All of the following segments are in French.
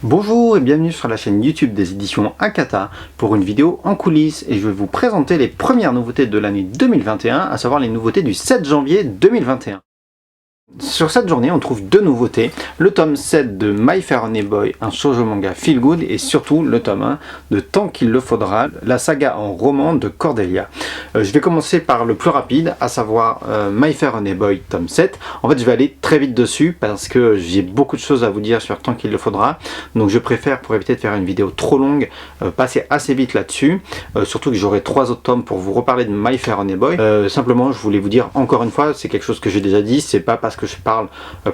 Bonjour et bienvenue sur la chaîne YouTube des éditions Akata pour une vidéo en coulisses et je vais vous présenter les premières nouveautés de l'année 2021, à savoir les nouveautés du 7 janvier 2021. Sur cette journée, on trouve deux nouveautés, le tome 7 de My Fair Honey Boy, un shoujo manga feel good, et surtout le tome 1 de Tant qu'il le faudra, la saga en roman de Cordelia. Je vais commencer par le plus rapide, à savoir My Fair Honey Boy tome 7. En fait, je vais aller très vite dessus parce que j'ai beaucoup de choses à vous dire sur Tant qu'il le faudra, donc je préfère, pour éviter de faire une vidéo trop longue, passer assez vite là-dessus, surtout que j'aurai 3 autres tomes pour vous reparler de My Fair Honey Boy. Simplement, je voulais vous dire encore une fois, c'est quelque chose que j'ai déjà dit, c'est pas parce que je parle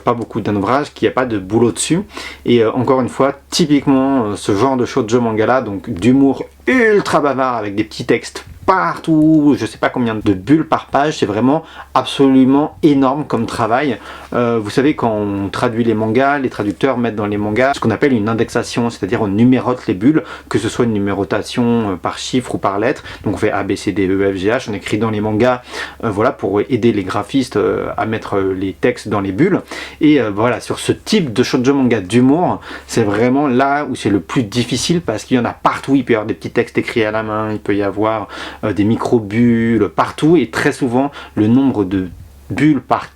pas beaucoup d'un ouvrage qu'il n'y a pas de boulot dessus, et encore une fois, typiquement ce genre de shoujo manga là, donc d'humour ultra bavard avec des petits textes partout, je sais pas combien de bulles par page, c'est vraiment absolument énorme comme travail. Vous savez, quand on traduit les mangas, les traducteurs mettent dans les mangas ce qu'on appelle une indexation, c'est-à-dire on numérote les bulles, que ce soit une numérotation par chiffre ou par lettre, donc on fait A, B, C, D, E, F, G, H, on écrit dans les mangas, voilà, pour aider les graphistes à mettre les textes dans les bulles, et voilà, sur ce type de shoujo manga d'humour, c'est vraiment là où c'est le plus difficile, parce qu'il y en a partout, il peut y avoir des petits textes écrits à la main, il peut y avoir des micro-bulles partout, et très souvent le nombre de bulles par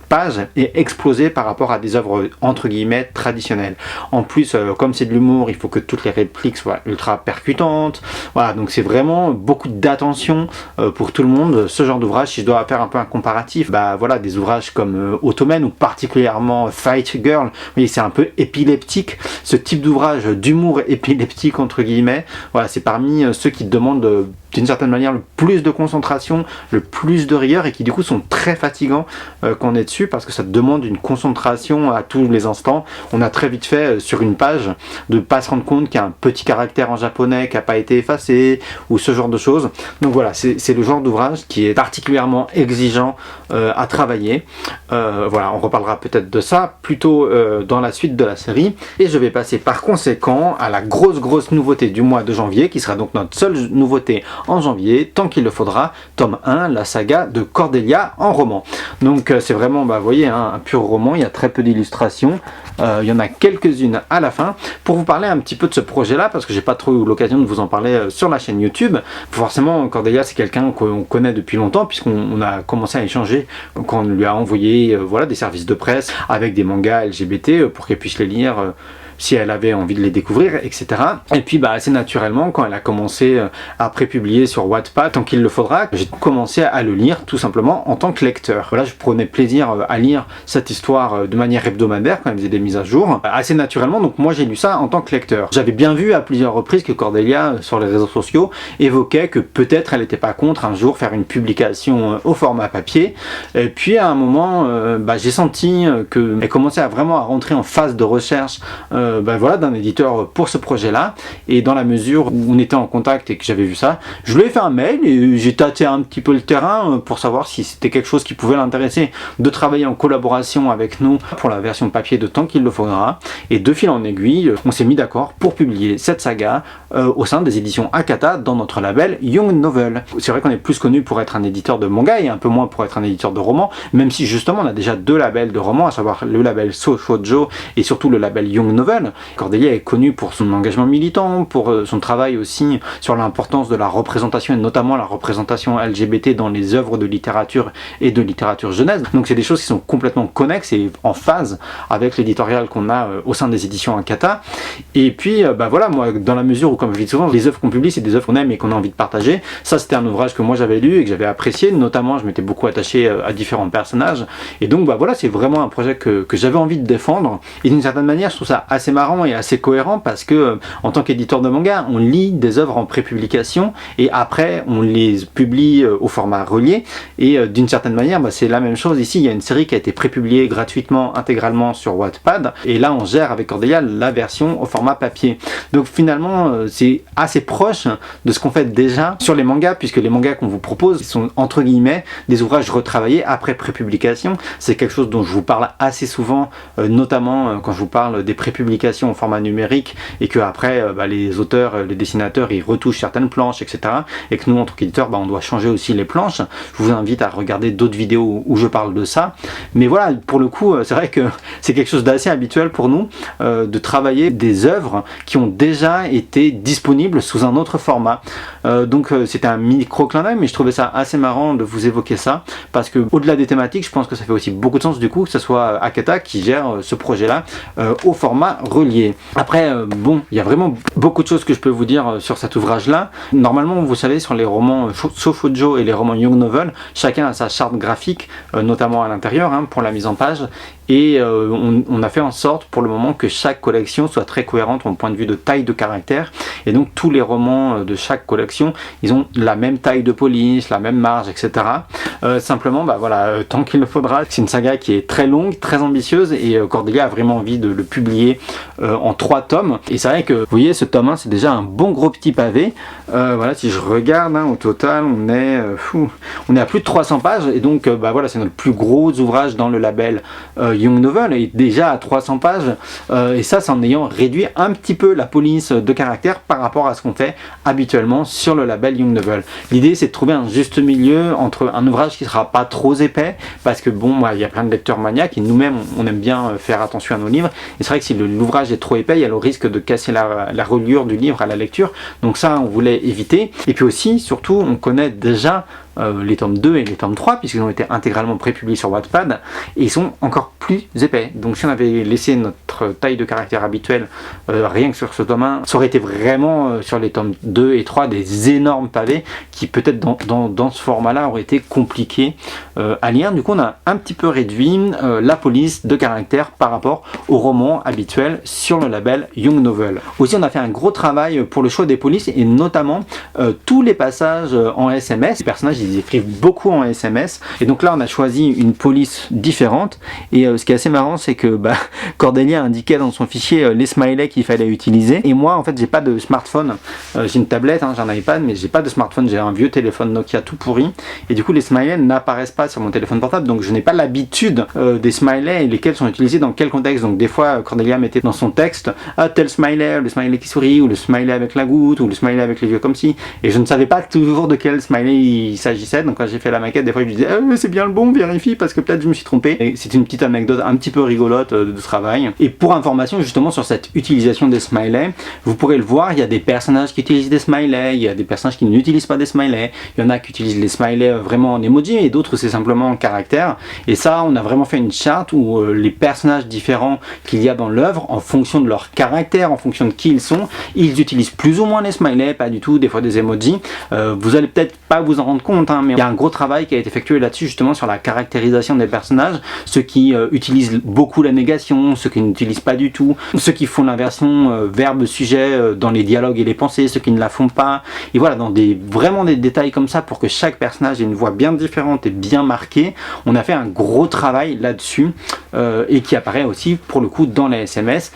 page est explosé par rapport à des œuvres entre guillemets traditionnelles. En plus, comme c'est de l'humour, il faut que toutes les répliques soient ultra percutantes. Voilà, donc c'est vraiment beaucoup d'attention pour tout le monde. Ce genre d'ouvrage, si je dois faire un peu un comparatif, bah voilà, des ouvrages comme Ottoman ou particulièrement Fight Girl, oui, c'est un peu épileptique. Ce type d'ouvrage d'humour épileptique entre guillemets, voilà, c'est parmi ceux qui demandent d'une certaine manière le plus de concentration, le plus de rigueur, et qui du coup sont très fatigants quand on est dessus, parce que ça demande une concentration à tous les instants. On a très vite fait sur une page de pas se rendre compte qu'il y a un petit caractère en japonais qui n'a pas été effacé, ou ce genre de choses. Donc voilà, c'est le genre d'ouvrage qui est particulièrement exigeant à travailler. Voilà, on reparlera peut-être de ça plutôt dans la suite de la série. Et je vais passer par conséquent à la grosse nouveauté du mois de janvier, qui sera donc notre seule nouveauté en janvier, Tant qu'il le faudra, tome 1, la saga de Cordelia en roman. Donc c'est vraiment, bah, vous voyez, hein, un pur roman, il y a très peu d'illustrations, il y en a quelques-unes à la fin. Pour vous parler un petit peu de ce projet-là, parce que j'ai pas trop eu l'occasion de vous en parler sur la chaîne YouTube, forcément Cordelia c'est quelqu'un qu'on connaît depuis longtemps, puisqu'on a commencé à échanger quand on lui a envoyé voilà, des services de presse avec des mangas LGBT pour qu'elle puisse les lire si elle avait envie de les découvrir, etc. Et puis bah, assez naturellement, quand elle a commencé à prépublier sur Wattpad, Tant qu'il le faudra, j'ai commencé à le lire tout simplement en tant que lecteur. Voilà, je prenais plaisir à lire cette histoire de manière hebdomadaire quand elle faisait des mises à jour, assez naturellement, donc moi j'ai lu ça en tant que lecteur. J'avais bien vu à plusieurs reprises que Cordelia, sur les réseaux sociaux, évoquait que peut-être elle n'était pas contre un jour faire une publication au format papier, et puis à un moment, bah, j'ai senti qu'elle commençait vraiment à rentrer en phase de recherche ben voilà, d'un éditeur pour ce projet là, et dans la mesure où on était en contact et que j'avais vu ça, je lui ai fait un mail et j'ai tâté un petit peu le terrain pour savoir si c'était quelque chose qui pouvait l'intéresser de travailler en collaboration avec nous pour la version papier de Tant qu'il le faudra, et de fil en aiguille on s'est mis d'accord pour publier cette saga au sein des éditions Akata dans notre label Young Novel. C'est vrai qu'on est plus connu pour être un éditeur de manga et un peu moins pour être un éditeur de romans, même si justement on a déjà 2 labels de romans, à savoir le label So Shoujo et surtout le label Young Novel. Cordelia est connue pour son engagement militant, pour son travail aussi sur l'importance de la représentation, et notamment la représentation LGBT dans les œuvres de littérature et de littérature jeunesse. Donc c'est des choses qui sont complètement connexes et en phase avec l'éditorial qu'on a au sein des éditions Akata. Et puis bah voilà, moi dans la mesure où, comme je dis souvent, les œuvres qu'on publie c'est des œuvres qu'on aime et qu'on a envie de partager. Ça c'était un ouvrage que moi j'avais lu et que j'avais apprécié, notamment je m'étais beaucoup attaché à différents personnages, et donc bah voilà, c'est vraiment un projet que j'avais envie de défendre, et d'une certaine manière je trouve ça assez marrant et assez cohérent, parce que en tant qu'éditeur de manga, on lit des œuvres en prépublication et après on les publie au format relié, et d'une certaine manière bah, c'est la même chose ici. Il y a une série qui a été prépubliée gratuitement intégralement sur Wattpad, et là on gère avec Cordelia la version au format papier. Donc finalement c'est assez proche de ce qu'on fait déjà sur les mangas, puisque les mangas qu'on vous propose sont entre guillemets des ouvrages retravaillés après prépublication. C'est quelque chose dont je vous parle assez souvent, notamment quand je vous parle des prépublications publication au format numérique et que après les auteurs, les dessinateurs, ils retouchent certaines planches, etc. Et que nous, en tant qu'éditeur, on doit changer aussi les planches. Je vous invite à regarder d'autres vidéos où je parle de ça. Mais voilà, pour le coup, c'est vrai que c'est quelque chose d'assez habituel pour nous de travailler des œuvres qui ont déjà été disponibles sous un autre format. Donc c'était un micro clin d'œil, mais je trouvais ça assez marrant de vous évoquer ça, parce que au-delà des thématiques, je pense que ça fait aussi beaucoup de sens du coup que ce soit Akata qui gère ce projet-là au format relié. Après, bon, il y a vraiment beaucoup de choses que je peux vous dire sur cet ouvrage-là. Normalement, vous savez, sur les romans Shoujo et les romans Young Novel, chacun a sa charte graphique, notamment à l'intérieur, pour la mise en page. Et on a fait en sorte pour le moment que chaque collection soit très cohérente au point de vue de taille de caractère, et donc tous les romans de chaque collection, ils ont la même taille de police, la même marge, etc. Simplement, voilà, tant qu'il le faudra. C'est une saga qui est très longue, très ambitieuse, et Cordelia a vraiment envie de le publier en 3 tomes. Et c'est vrai que, vous voyez, ce tome 1, c'est déjà un bon gros petit pavé. Voilà, si je regarde, au total, on est à plus de 300 pages, et donc voilà, c'est notre plus gros ouvrage dans le label Young Novel, est déjà à 300 pages, et ça c'est en ayant réduit un petit peu la police de caractère par rapport à ce qu'on fait habituellement sur le label Young Novel. L'idée c'est de trouver un juste milieu entre un ouvrage qui sera pas trop épais, parce que bon, il y a plein de lecteurs maniaques et nous-mêmes on aime bien faire attention à nos livres, et c'est vrai que si l'ouvrage est trop épais, il y a le risque de casser la reliure du livre à la lecture, donc ça on voulait éviter. Et puis aussi, surtout, on connaît déjà les tomes 2 et les tomes 3, puisqu'ils ont été intégralement prépubliés sur Wattpad, et ils sont encore plus épais. Donc si on avait laissé notre taille de caractère habituelle rien que sur ce tome 1, ça aurait été vraiment sur les tomes 2 et 3 des énormes pavés qui peut-être dans ce format-là auraient été compliqués à lire. Du coup on a un petit peu réduit la police de caractère par rapport au roman habituel sur le label Young Novel. Aussi on a fait un gros travail pour le choix des polices, et notamment tous les passages en SMS. Les personnages ils écrivent beaucoup en SMS, et donc là on a choisi une police différente, et ce qui est assez marrant c'est que Cordelia indiquait dans son fichier les smileys qu'il fallait utiliser, et moi en fait j'ai pas de smartphone, j'ai une tablette, j'ai un iPad, mais j'ai pas de smartphone, j'ai un vieux téléphone Nokia tout pourri, et du coup les smileys n'apparaissent pas sur mon téléphone portable, donc je n'ai pas l'habitude des smileys et lesquels sont utilisés dans quel contexte. Donc des fois Cordelia mettait dans son texte tel smiley, le smiley qui sourit, ou le smiley avec la goutte, ou le smiley avec les yeux comme ci, et je ne savais pas toujours de quel smiley il s'agissait. Donc quand j'ai fait la maquette, des fois je lui disais c'est bien le bon, vérifie, parce que peut-être je me suis trompé. Et c'est une petite anecdote un petit peu rigolote de travail. Et pour information justement sur cette utilisation des smileys, vous pourrez le voir, il y a des personnages qui utilisent des smileys, il y a des personnages qui n'utilisent pas des smileys, il y en a qui utilisent les smileys vraiment en emoji, et d'autres c'est simplement en caractère. Et ça on a vraiment fait une charte où les personnages différents qu'il y a dans l'œuvre, en fonction de leur caractère, en fonction de qui ils sont, ils utilisent plus ou moins les smileys, pas du tout, des fois des emojis. Vous allez peut-être pas vous en rendre compte, mais il y a un gros travail qui a été effectué là-dessus, justement sur la caractérisation des personnages, ceux qui utilisent beaucoup la négation, ceux qui n'utilisent pas du tout, ceux qui font l'inversion verbe-sujet dans les dialogues et les pensées, ceux qui ne la font pas, et voilà, dans vraiment des détails comme ça, pour que chaque personnage ait une voix bien différente et bien marquée. On a fait un gros travail là-dessus, et qui apparaît aussi pour le coup dans les SMS,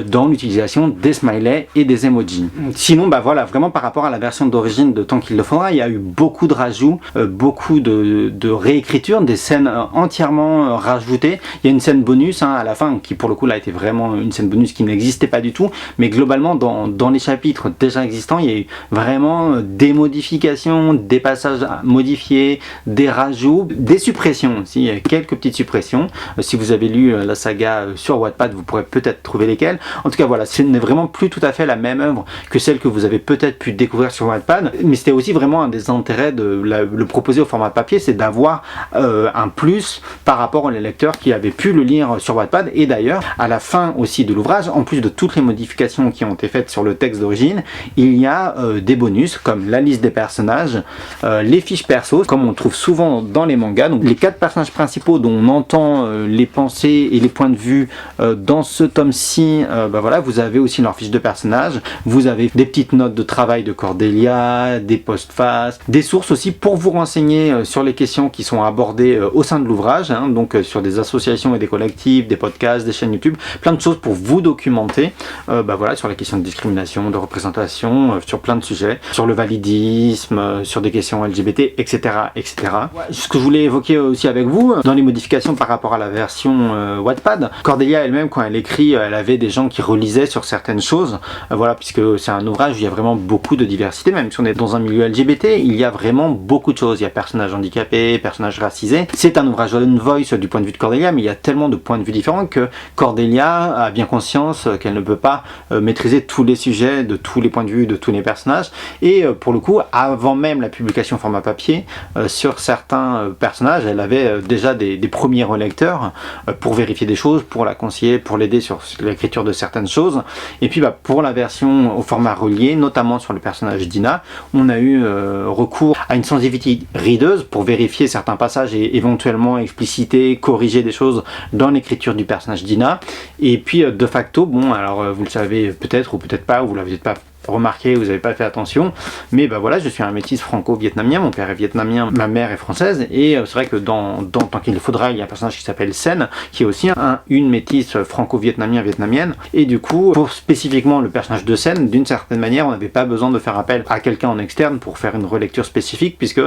dans l'utilisation des smileys et des emojis. Sinon voilà, vraiment par rapport à la version d'origine de Tant qu'il le faudra, il y a eu beaucoup de rajouts, beaucoup de réécriture, des scènes entièrement rajoutées. Il y a une scène bonus à la fin qui pour le coup là était vraiment une scène bonus qui n'existait pas du tout, mais globalement dans les chapitres déjà existants, il y a eu vraiment des modifications, des passages modifiés, des rajouts, des suppressions aussi, il y a quelques petites suppressions. Si vous avez lu la saga sur Wattpad, vous pourrez peut-être trouver lesquelles. En tout cas voilà, ce n'est vraiment plus tout à fait la même œuvre que celle que vous avez peut-être pu découvrir sur Wattpad, mais c'était aussi vraiment un des intérêts de le proposer au format papier, c'est d'avoir un plus par rapport aux lecteurs qui avaient pu le lire sur Wattpad. Et d'ailleurs à la fin aussi de l'ouvrage, en plus de toutes les modifications qui ont été faites sur le texte d'origine, il y a des bonus comme la liste des personnages, les fiches perso comme on trouve souvent dans les mangas, donc les 4 personnages principaux dont on entend les pensées et les points de vue dans ce tome-ci. Voilà, vous avez aussi leurs fiches de personnages, vous avez des petites notes de travail de Cordelia, des postfaces, des sources aussi pour vous renseigner sur les questions qui sont abordées au sein de l'ouvrage, hein, donc sur des associations et des collectifs, des podcasts, des chaînes YouTube, plein de choses pour vous documenter voilà, sur les questions de discrimination, de représentation, sur plein de sujets, sur le validisme, sur des questions LGBT, etc. etc. Ce que je voulais évoquer aussi avec vous, dans les modifications par rapport à la version Wattpad, Cordelia elle-même, quand elle écrit, elle avait des gens qui relisaient sur certaines choses, voilà, puisque c'est un ouvrage où il y a vraiment beaucoup de diversité, même si on est dans un milieu LGBT, il y a vraiment beaucoup de choses. Il y a personnages handicapés, personnages racisés. C'est un ouvrage One Voice du point de vue de Cordelia, mais il y a tellement de points de vue différents que Cordelia a bien conscience qu'elle ne peut pas maîtriser tous les sujets, de tous les points de vue, de tous les personnages. Et pour le coup, avant même la publication au format papier, sur certains personnages, elle avait déjà des premiers relecteurs pour vérifier des choses, pour la conseiller, pour l'aider sur l'écriture de certaines choses. Et puis pour la version au format relié, notamment sur le personnage d'Ina, on a eu recours à une sensitivity readeuse pour vérifier certains passages et éventuellement expliciter, corriger des choses dans l'écriture du personnage d'Ina. Et puis de facto, bon, alors vous le savez peut-être ou peut-être pas, ou vous l'avez peut-être pas remarqué, vous n'avez pas fait attention, mais voilà, je suis un métis franco-vietnamien, mon père est vietnamien, ma mère est française, et c'est vrai que dans Tant qu'il le faudra, il y a un personnage qui s'appelle Sen, qui est aussi une métisse franco-vietnamien-vietnamienne, et du coup, pour spécifiquement le personnage de Sen, d'une certaine manière, on n'avait pas besoin de faire appel à quelqu'un en externe pour faire une relecture spécifique, puisque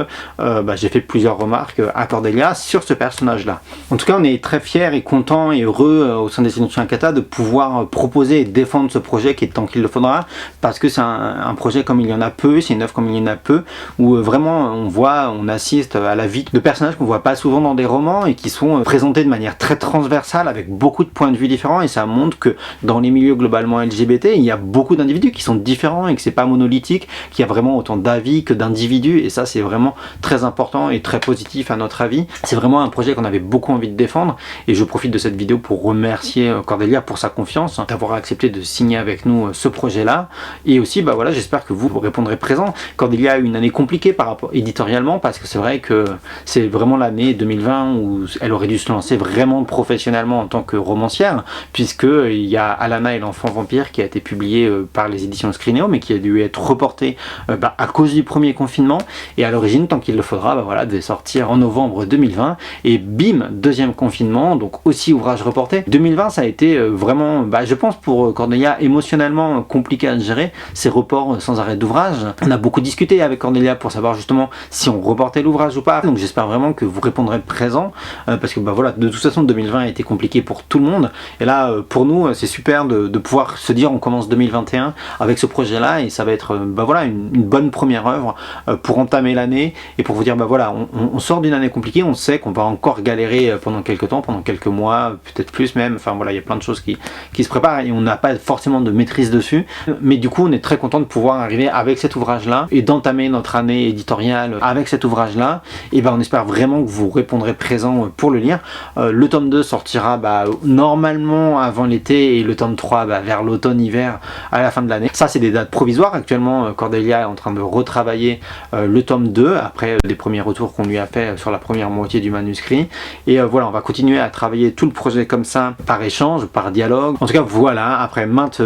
j'ai fait plusieurs remarques à Cordelia sur ce personnage-là. En tout cas, on est très fiers et contents et heureux au sein des éditions Akata de pouvoir proposer et défendre ce projet qui est Tant qu'il le faudra, parce que c'est un projet comme il y en a peu, c'est une œuvre comme il y en a peu, où vraiment on assiste à la vie de personnages qu'on voit pas souvent dans des romans et qui sont présentés de manière très transversale avec beaucoup de points de vue différents, et ça montre que dans les milieux globalement LGBT, il y a beaucoup d'individus qui sont différents et que c'est pas monolithique, qu'il y a vraiment autant d'avis que d'individus, et ça c'est vraiment très important et très positif à notre avis. C'est vraiment un projet qu'on avait beaucoup envie de défendre, et je profite de cette vidéo pour remercier Cordelia pour sa confiance, d'avoir accepté de signer avec nous ce projet-là. Et aussi, voilà, j'espère que vous répondrez présent. Cordelia a eu une année compliquée par rapport éditorialement, parce que c'est vrai que c'est vraiment l'année 2020 où elle aurait dû se lancer vraiment professionnellement en tant que romancière, puisque il y a Alana et l'enfant vampire qui a été publié par les éditions Scrineo, mais qui a dû être reporté à cause du premier confinement. Et à l'origine, Tant qu'il le faudra, voilà, devait sortir en novembre 2020. Et bim, deuxième confinement, donc aussi ouvrage reporté. 2020, ça a été vraiment, je pense pour Cordelia, émotionnellement compliqué à gérer, ces reports sans arrêt d'ouvrage. On a beaucoup discuté avec Cordelia pour savoir justement si on reportait l'ouvrage ou pas, donc j'espère vraiment que vous répondrez présent, parce que voilà, de toute façon 2020 a été compliqué pour tout le monde, et là pour nous c'est super de pouvoir se dire on commence 2021 avec ce projet là, et ça va être voilà, une bonne première œuvre pour entamer l'année, et pour vous dire voilà, on sort d'une année compliquée, on sait qu'on va encore galérer pendant quelques temps, pendant quelques mois, peut-être plus même, enfin voilà, il y a plein de choses qui se préparent et on n'a pas forcément de maîtrise dessus, mais du coup on est très content de pouvoir arriver avec cet ouvrage là et d'entamer notre année éditoriale avec cet ouvrage là, et on espère vraiment que vous répondrez présent pour le lire. Le tome 2 sortira normalement avant l'été, et le tome 3 vers l'automne-hiver à la fin de l'année. Ça c'est des dates provisoires, actuellement Cordelia est en train de retravailler le tome 2 après des premiers retours qu'on lui a fait sur la première moitié du manuscrit, et voilà, on va continuer à travailler tout le projet comme ça, par échange, par dialogue. En tout cas voilà, après maintes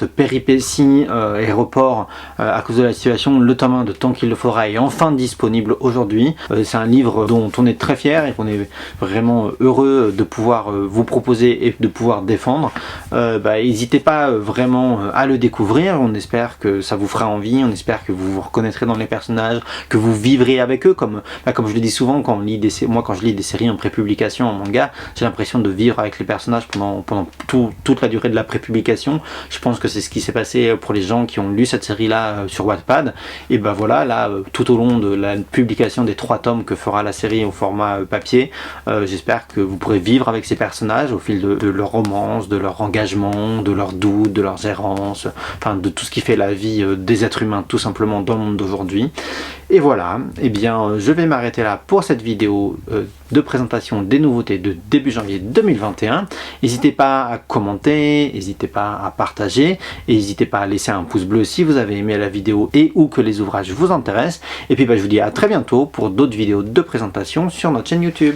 péripéties et reports à cause de la situation, le tome 1 de Tant qu'il le faudra est enfin disponible aujourd'hui. C'est un livre dont on est très fier et qu'on est vraiment heureux de pouvoir vous proposer et de pouvoir défendre. N'hésitez pas vraiment à le découvrir, on espère que ça vous fera envie, on espère que vous vous reconnaîtrez dans les personnages, que vous vivrez avec eux, comme je le dis souvent quand je lis des séries en prépublication, en manga, j'ai l'impression de vivre avec les personnages pendant toute la durée de la prépublication. Je pense que c'est ce qui s'est passé pour les gens qui ont lu cette série là sur Wattpad, et voilà, là tout au long de la publication des 3 tomes que fera la série au format papier, j'espère que vous pourrez vivre avec ces personnages au fil de leur romance, de leur engagement, de leurs doutes, de leurs errances, enfin de tout ce qui fait la vie des êtres humains tout simplement dans le monde d'aujourd'hui. Et voilà, je vais m'arrêter là pour cette vidéo de présentation des nouveautés de début janvier 2021. N'hésitez pas à commenter, n'hésitez pas à partager, et n'hésitez pas à laisser un pouce bleu si vous avez aimé la vidéo et ou que les ouvrages vous intéressent. Et puis je vous dis à très bientôt pour d'autres vidéos de présentation sur notre chaîne YouTube.